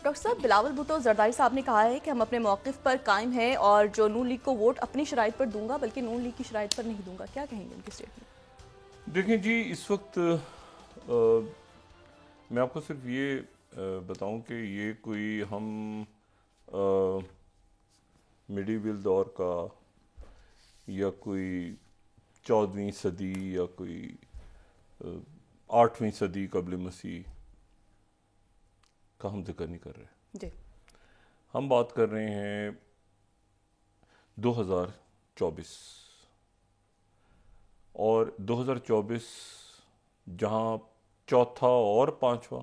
Doctor साहब, बिलावल भुट्टो जरदारी साहब ने कहा है कि हम अपने मौक़िफ़ पर कायम हैं और जो नून लीग को वोट अपनी शराइत पर दूंगा बल्कि नून लीग की शराइत पर नहीं दूंगा। क्या कहेंगे उनकी स्टेटमेंट? देखिए जी, इस वक्त मैं आपको सिर्फ ये बताऊं कि ये कोई हम मिडीवल दौर का या कोई 14वीं सदी या कोई 8वीं सदी कबल मसीह का हम जिक्र नहीं कर रहे। जी। हम बात कर रहे हैं 2024 और 2024 जहां चौथा और पांचवा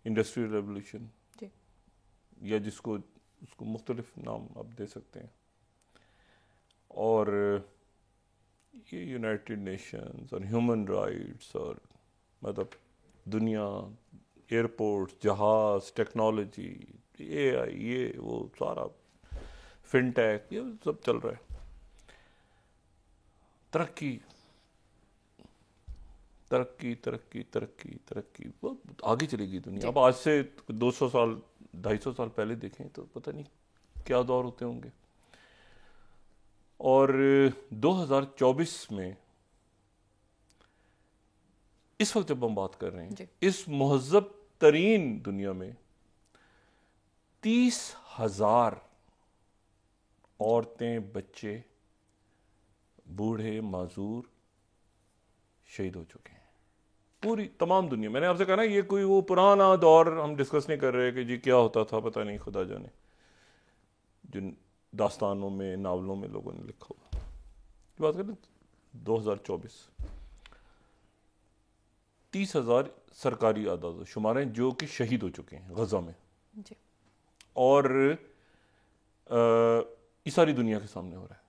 इंडस्ट्रियल रेवोल्यूशन या जिसको उसको मुख्तलिफ नाम आप दे सकते हैं, और ये यूनाइटेड नेशंस और ह्यूमन राइट्स और मतलब दुनिया, एयरपोर्ट, जहाज, टेक्नोलॉजी, एआई, ये वो सारा फिनटेक, ये सब चल रहा है। तरक्की तरक्की तरक्की तरक्की तरक्की, वो आगे चलेगी दुनिया। अब आज से 200 साल 250 साल पहले देखें तो पता नहीं क्या दौर होते होंगे। और 2024 में इस वक्त जब हम बात कर रहे हैं, इस महज़ब तरीन दुनिया में 30,000 औरतें, बच्चे, बूढ़े, माजूर शहीद हो चुके हैं पूरी तमाम दुनिया। मैंने आपसे कहा ना, ये कोई वो पुराना दौर हम डिस्कस नहीं कर रहे कि जी क्या होता था, पता नहीं, खुदा जाने, जिन दास्तानों में, नावलों में लोगों ने लिखा हुआ। बात करें 2024, 30,000 सरकारी आदाद शुमार हैं जो कि शहीद हो चुके हैं गजा में जी। और ये सारी दुनिया के सामने हो रहा है,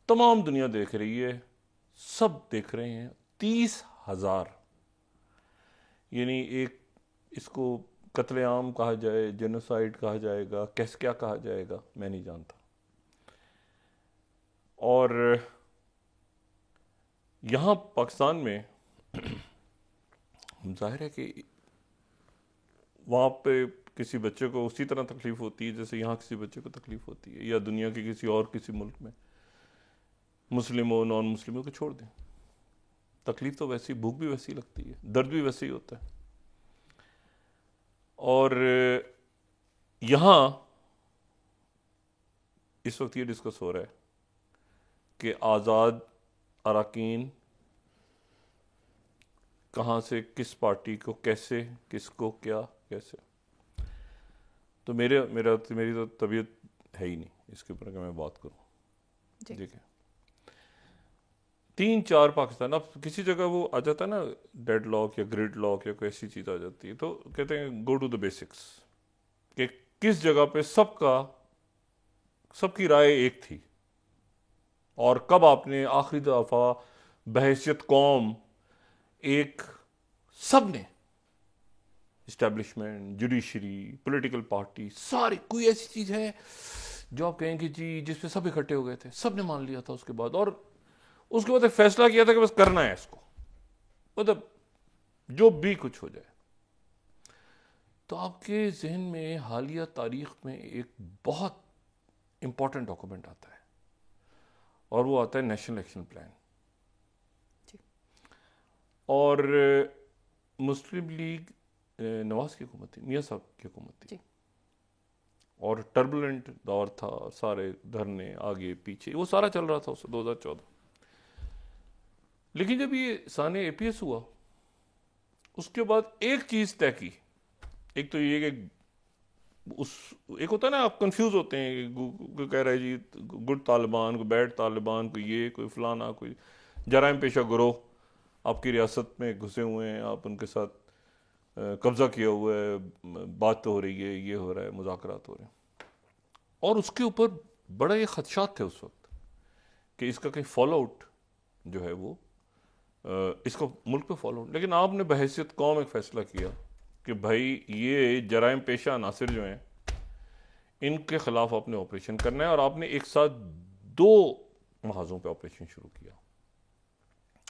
तमाम दुनिया देख रही है, सब देख रहे हैं। 30,000, यानी एक, इसको कत्लेआम कहा जाए, जेनोसाइड कहा जाएगा, कैसे क्या कहा जाएगा मैं नहीं जानता। और यहाँ पाकिस्तान में जाहिर है कि वहाँ पे किसी बच्चे को उसी तरह तकलीफ होती है जैसे यहाँ किसी बच्चे को तकलीफ होती है, या दुनिया के किसी और किसी मुल्क में, मुस्लिम हो नॉन मुस्लिम हो, को छोड़ दें, तकलीफ तो वैसी, भूख भी वैसी लगती है, दर्द भी वैसे ही होता है। और यहाँ इस वक्त ये डिस्कस हो रहा है कि आज़ाद अरकान कहाँ से, किस पार्टी को कैसे, किसको क्या कैसे। तो मेरी तो तबीयत है ही नहीं इसके ऊपर कि मैं बात करूँ। देखिए 3-4 पाकिस्तान, अब किसी जगह वो आ जाता है ना, डेड लॉक या ग्रिड लॉक या कोई ऐसी चीज़ आ जाती है, तो कहते हैं गो टू द बेसिक्स, कि किस जगह पे सबकी राय एक थी, और कब आपने आखिरी दफा बहैसियत कौम एक, सब ने, इस्टेब्लिशमेंट, जुडिशरी, पॉलिटिकल पार्टी, सारी, कोई ऐसी चीज है जो आप कहेंगे जी जिसपे सब इकट्ठे हो गए थे, सब ने मान लिया था उसके बाद, और उसके बाद एक फैसला किया था कि बस करना है इसको, मतलब जो भी कुछ हो जाए। तो आपके जहन में हालिया तारीख में एक बहुत इंपॉर्टेंट डॉक्यूमेंट आता है, और वो आता है नेशनल एक्शन प्लान। और मुस्लिम लीग नवाज की हुकूमत थी, मियाँ साहब की हुकूमत थी, और टर्बुलेंट दौर था, सारे धरने आगे पीछे, वो सारा चल रहा था उस 2014। लेकिन जब ये साने APS हुआ, उसके बाद एक चीज तय की, एक तो ये कि एक होता है ना, आप कंफ्यूज होते हैं, कोई कह रहा है जी गुड तालिबान, कोई बैड तालिबान, कोई ये, कोई फलाना, कोई जराइम पेशा गिरोह आपकी रियासत में घुसे हुए हैं, आप उनके साथ कब्जा किया हुआ है, बात तो हो रही है, ये हो रहा है, मुज़ाकरात हो रहे हैं, और उसके ऊपर बड़े ये खदशात थे उस वक्त कि इसका कहीं फॉलो आउट जो है वो इसको मुल्क पे फॉलो आउट। लेकिन आपने बहैसियत कौम एक फैसला किया कि भाई ये जराइम पेशा अनासिर जो हैं इनके खिलाफ आपने ऑपरेशन करना है, और आपने एक साथ 2 महाजों पे ऑपरेशन शुरू किया।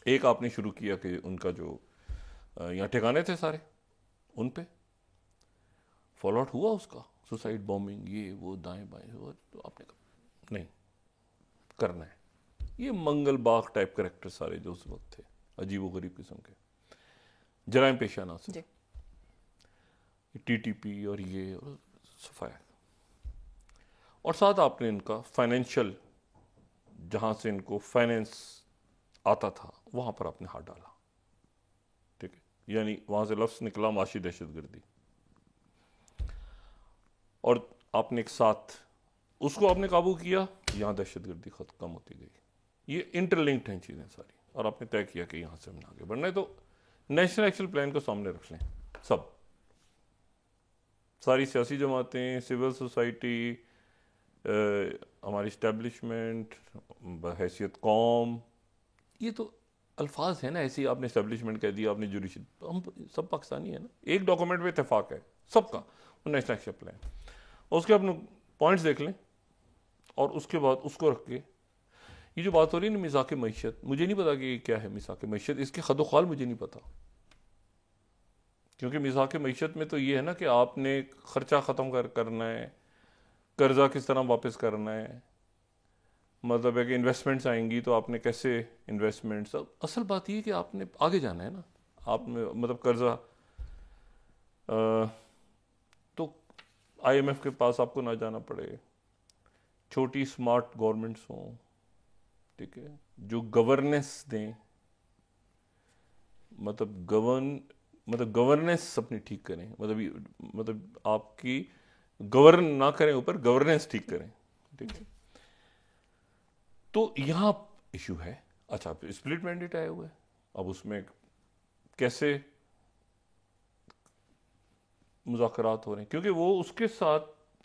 एक आपने शुरू किया कि उनका जो यहाँ ठिकाने थे सारे, उन पे फॉलो आउट हुआ उसका, सुसाइड बॉम्बिंग, ये वो दाएं बाएं हुआ, तो आपने कहा नहीं करना है। ये मंगल बाग टाइप कैरेक्टर सारे जो उस वक्त थे, अजीब व गरीब किस्म के जराइम पेशाना से, टीटीपी और ये और सफाया, और साथ आपने इनका फाइनेंशियल, जहां से इनको फाइनेंस आता था वहां पर आपने हाथ डाला, ठीक है, यानी वहां से लफ्ज निकला माशी दहशतगर्दी, और आपने एक साथ उसको आपने काबू किया, यहां दहशतगर्दी कम होती गई। ये इंटरलिंक्ड हैं चीजें सारी, और आपने तय किया कि यहां से हमने आगे बढ़ना है। तो नेशनल एक्शन प्लान को सामने रख लें, सब सारी सियासी जमातें, सिविल सोसाइटी, हमारी इस्टेब्लिशमेंट, हैसियत कौम, ये तो अल्फाज है ना, ऐसे ही आपने इस्टेब्लिशमेंट कह दिया, आपने जुडिशरी, हम सब पाकिस्तानी है ना, एक डॉक्यूमेंट में इत्तेफाक है सबका, नेशनल एक्शन प्लान, उसके अपने पॉइंट्स देख लें, और उसके बाद उसको रख के ये जो बात हो रही है ना मिज़ाक़ मईशत, मुझे नहीं पता कि क्या है मिज़ाक़ मईशत, इसके खदोखाल मुझे नहीं पता, क्योंकि मिज़ाक़ मईशत में तो ये है ना कि आपने खर्चा ख़त्म करना है, कर्जा किस तरह वापस करना है, मतलब है कि इन्वेस्टमेंट्स आएंगी तो आपने कैसे इन्वेस्टमेंट्स, असल बात ये कि आपने आगे जाना है ना, आपने मतलब कर्जा, तो आईएमएफ के पास आपको ना जाना पड़े, छोटी स्मार्ट गवर्नमेंट्स हों, ठीक है, जो गवर्नेंस दें, मतलब गवर्नेंस अपनी ठीक करें, मतलब आपकी गवर्न ना करें ऊपर, गवर्नेंस ठीक करें, ठीक है। तो यहां इशू है। अच्छा, स्प्लिट मैंडेट आया हुआ है, अब उसमें कैसे मुज़ाकरात हो रहे हैं, क्योंकि वो उसके साथ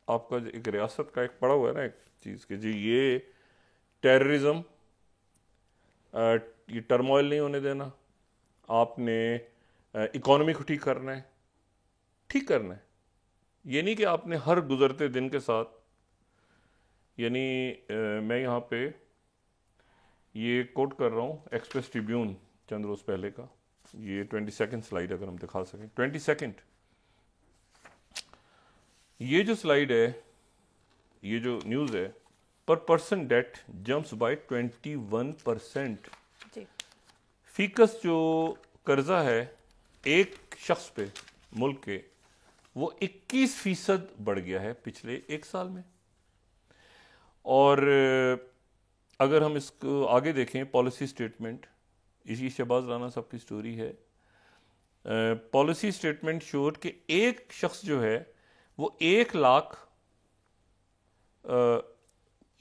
आपका एक रियासत का एक पड़ा हुआ है ना एक चीज़ के जी, ये टेररिज्म, ये टर्मोइल नहीं होने देना, आपने इकोनॉमी को ठीक करना है, ठीक करना है, ये नहीं कि आपने हर गुजरते दिन के साथ, यानी मैं यहाँ पे ये कोट कर रहा हूँ एक्सप्रेस ट्रिब्यून चंद रोज पहले का, ये 22nd स्लाइड अगर हम दिखा सकें, 22nd, ये जो स्लाइड है, ये जो न्यूज़ है, per person debt jumps by 21%, फीकस जो कर्जा है एक शख्स पे मुल्क के, वो 21% बढ़ गया है पिछले एक साल में। और अगर हम इसको आगे देखें, पॉलिसी स्टेटमेंट, इसी शहबाज राना साहब की स्टोरी है, पॉलिसी स्टेटमेंट शोड कि एक शख्स जो है वो 1 लाख,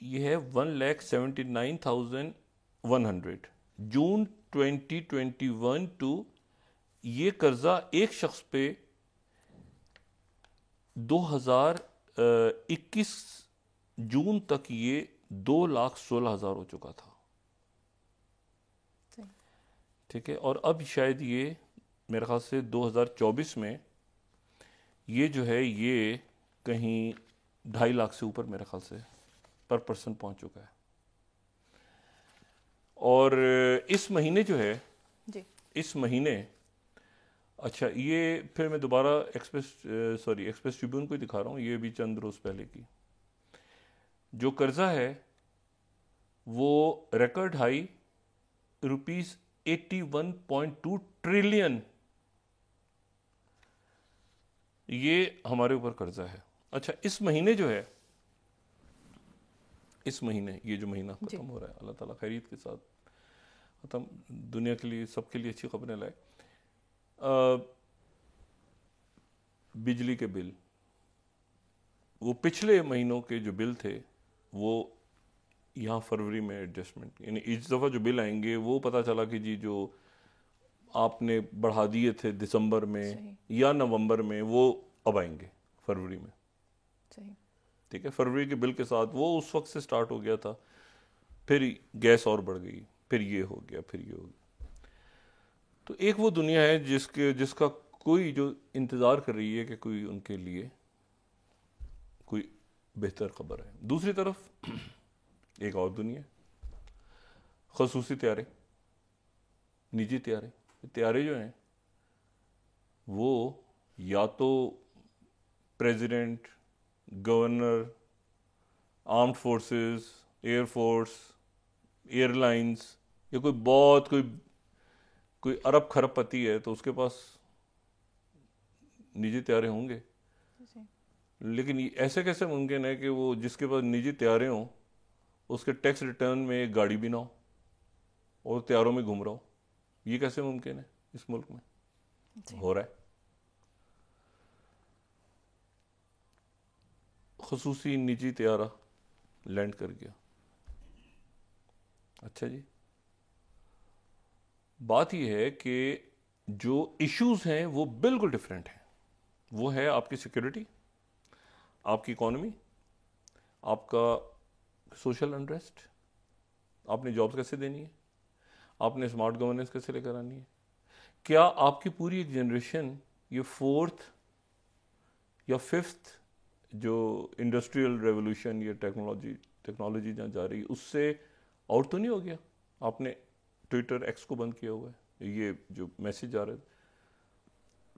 ये है 1,79,100 जून 2021 टू, ये कर्जा एक शख्स पे 2021 जून तक ये 2,16,000 हो चुका था, ठीक है। और अब शायद ये मेरे ख्याल से 2024 में ये जो है ये कहीं 2.5 लाख से ऊपर मेरे ख्याल से पर पर्सन पहुंच चुका है। और इस महीने जो है जी, इस महीने, अच्छा ये फिर मैं दोबारा एक्सप्रेस ट्रिब्यून को ही दिखा रहा हूँ, ये भी चंद रोज पहले की, जो कर्जा है वो रिकॉर्ड हाई ₹81.2 ट्रिलियन, ये हमारे ऊपर कर्जा है। अच्छा, इस महीने जो है, इस महीने ये जो महीना खत्म हो रहा है, अल्लाह ताला खैरियत के साथ खत्म, दुनिया के लिए सबके लिए अच्छी खबरें लाए। बिजली के बिल, वो पिछले महीनों के जो बिल थे वो यहाँ फरवरी में एडजस्टमेंट, यानी इस दफ़ा जो बिल आएंगे वो पता चला कि जी जो आपने बढ़ा दिए थे दिसंबर में या नवंबर में, वो अब आएंगे फरवरी में, ठीक है। फरवरी के बिल के साथ वो उस वक्त से स्टार्ट हो गया था, फिर गैस और बढ़ गई, फिर ये हो गया, फिर ये हो गया। तो एक वो दुनिया है जिसका कोई जो इंतज़ार कर रही है कि कोई उनके लिए कोई बेहतर खबर है। दूसरी तरफ एक और दुनिया, खसूसी त्यारे, निजी त्यारे जो हैं वो या तो president, governor, armed forces, air force, airlines, या कोई कोई अरब खरबपति है तो उसके पास निजी त्यारे होंगे। लेकिन ऐसे कैसे मुमकिन है कि वो जिसके पास निजी त्यारे हों उसके टैक्स रिटर्न में एक गाड़ी भी ना हो और त्यारों में घूम रहा हो? ये कैसे मुमकिन है इस मुल्क में? हो रहा है। खसूसी निजी त्यारा लैंड कर गया। अच्छा जी, बात यह है कि जो इश्यूज हैं वो बिल्कुल डिफरेंट हैं। वो है आपकी सिक्योरिटी, आपकी इकोनॉमी, आपका सोशल अनरेस्ट, आपने जॉब्स कैसे देनी है, आपने स्मार्ट गवर्नेंस कैसे लेकर आनी है, क्या आपकी पूरी एक जनरेशन ये फोर्थ या फिफ्थ जो इंडस्ट्रियल रेवोल्यूशन या टेक्नोलॉजी जहाँ जा रही है उससे आउट तो नहीं हो गया? आपने ट्विटर एक्स को बंद किया हुआ है, ये जो मैसेज आ रहे थे,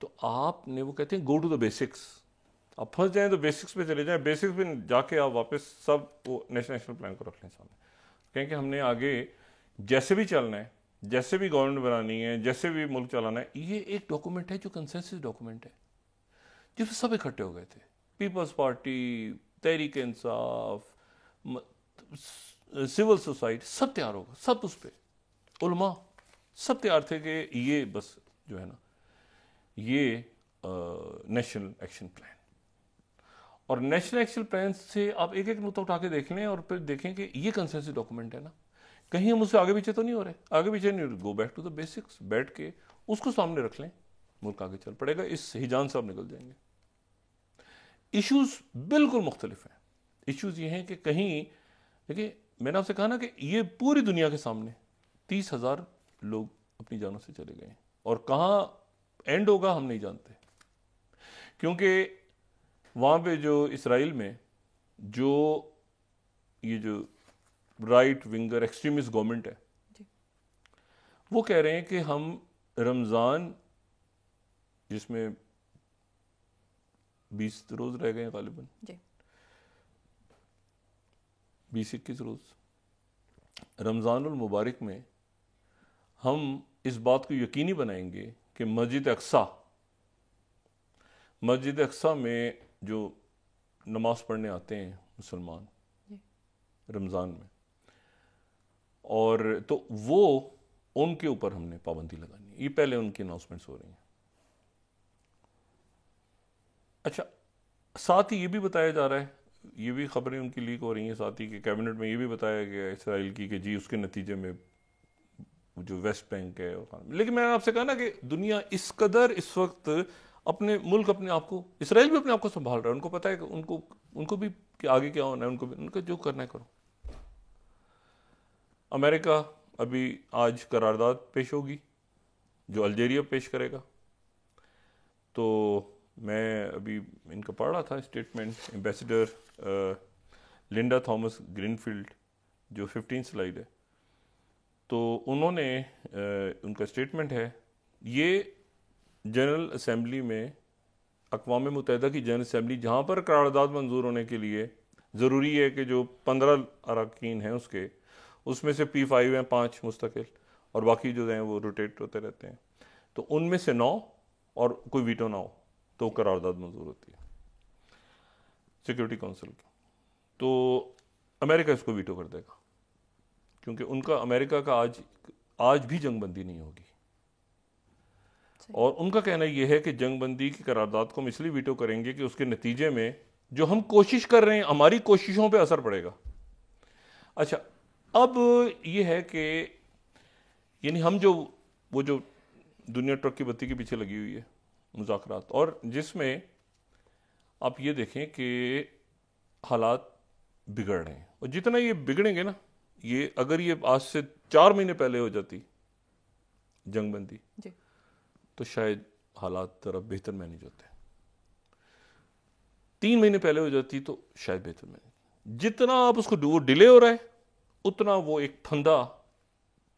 तो आपने वो कहते हैं गो टू द बेसिक्स। आप फंस जाएं तो बेसिक्स पे चले जाएं, बेसिक्स पे जाके आप वापस सब वो नेशनल प्लान को रख लें सामने, कहें कि हमने आगे जैसे भी चलना है, जैसे भी गवर्नमेंट बनानी है, जैसे भी मुल्क चलाना है। ये एक डॉक्यूमेंट है जो कंसेंसस डॉक्यूमेंट है जिसमें सब इकट्ठे हो गए थे, peoples party, Tehreek Insaf, civil society, सब तैयार होगा, सब उस पर, उलमा सब तैयार थे कि ये बस जो है ना ये नेशनल एक्शन प्लान। और नेशनल एक्शन प्लान से आप एक एक नुकता उठा के देख लें और फिर देखें कि ये कंसेंसस डॉक्यूमेंट है ना, कहीं हम उससे आगे पीछे तो नहीं हो रहे, आगे पीछे नहीं हो रहे। Go back to the basics, बैठ के उसको सामने रख लें, मुल्क आगे चल पड़ेगा, इस हिजान से आप निकल जाएंगे। इश्यूज बिल्कुल मुख्तलिफ हैं। इश्यूज ये हैं कि कहीं देखिए, मैंने आपसे कहा ना कि ये पूरी दुनिया के सामने 30,000 लोग अपनी जानों से चले गए और कहाँ एंड होगा हम नहीं जानते, क्योंकि वहाँ पे जो इसराइल में जो ये जो राइट विंगर एक्सट्रीमिस्ट गवर्नमेंट है वो कह रहे हैं कि हम रमज़ान जिसमें 20 रोज रह गए गालिबन, 20-21 रोज, रमज़ानुल मुबारक में हम इस बात को यकीनी बनाएंगे कि मस्जिद अक्सा में जो नमाज पढ़ने आते हैं मुसलमान रमज़ान में, और तो वो उनके ऊपर हमने पाबंदी लगानी है। ये पहले उनकी अनाउंसमेंट्स हो रही हैं। अच्छा, साथ ही ये भी बताया जा रहा है, ये भी खबरें उनकी लीक हो रही हैं, साथ ही कि कैबिनेट में ये भी बताया गया इसराइल की कि जी उसके नतीजे में जो वेस्ट बैंक है। लेकिन मैंने आपसे कहा ना कि दुनिया इस कदर इस वक्त अपने मुल्क, अपने आप को, इसराइल भी अपने आप को संभाल रहा है। उनको पता है कि उनको भी कि आगे क्या होना है, उनको जो करना है करो। अमेरिका अभी आज करारदाद पेश होगी जो अल्जेरिया पेश करेगा। तो मैं अभी इनका पढ़ रहा था statement, ambassador Linda Thomas greenfield जो 15 स्लाइड है, तो उन्होंने उनका स्टेटमेंट है, ये जनरल असेंबली में, अक़वाम मुत्तहिदा की जनरल असेंबली जहाँ पर करारदाद मंजूर होने के लिए ज़रूरी है कि जो 15 अरकान हैं उसमें से P5 हैं 5 मुस्तकिल और बाकी जो हैं वो रोटेट होते रहते हैं, तो उनमें से 9 और कोई वीटो ना हो तो करारदाद मंजूर होती है सिक्योरिटी काउंसिल की। तो अमेरिका इसको वीटो कर देगा क्योंकि उनका, अमेरिका का आज भी जंगबंदी नहीं होगी। और उनका कहना यह है कि जंगबंदी की करारदाद को हम इसलिए वीटो करेंगे कि उसके नतीजे में जो हम कोशिश कर रहे हैं, हमारी कोशिशों पे असर पड़ेगा। अच्छा, अब यह है कि यानी हम वो जो दुनिया ट्रक की बत्ती के पीछे लगी हुई है मुज़ाकरात, और जिसमें आप ये देखें कि हालात बिगड़ रहे हैं, और जितना ये बिगड़ेंगे ना, ये अगर ये आज से 4 महीने पहले हो जाती जंगबंदी तो शायद हालात जरा बेहतर मैनेज होते हैं। 3 महीने पहले हो जाती तो शायद बेहतर मैनेज। जितना आप उसको वो डिले हो रहा है उतना वो एक फंदा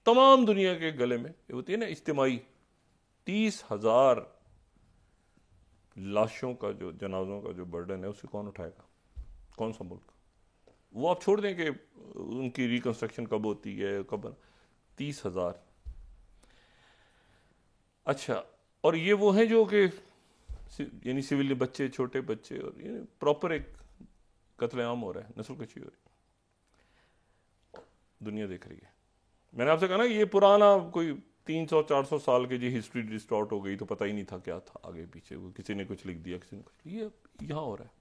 तमाम दुनिया के गले में होती है ना, इज्तिमाई 30,000 लाशों का जो जनाजों का जो बर्डन है उसे कौन उठाएगा? कौन सा मुल्क? वो आप छोड़ दें कि उनकी रिकंस्ट्रक्शन कब होती है, कब 30,000। अच्छा, और ये वो हैं जो कि यानी सिविल बच्चे, छोटे बच्चे, और ये प्रॉपर एक कत्लेआम हो रहा है, नस्ल कशी हो रही है, दुनिया देख रही है। मैंने आपसे कहा ना ये पुराना कोई 300-400 साल की जी हिस्ट्री डिस्टॉर्ट हो गई तो पता ही नहीं था क्या था आगे पीछे, वो किसी ने कुछ लिख दिया, किसी ने कुछ, ये यहाँ हो रहा है।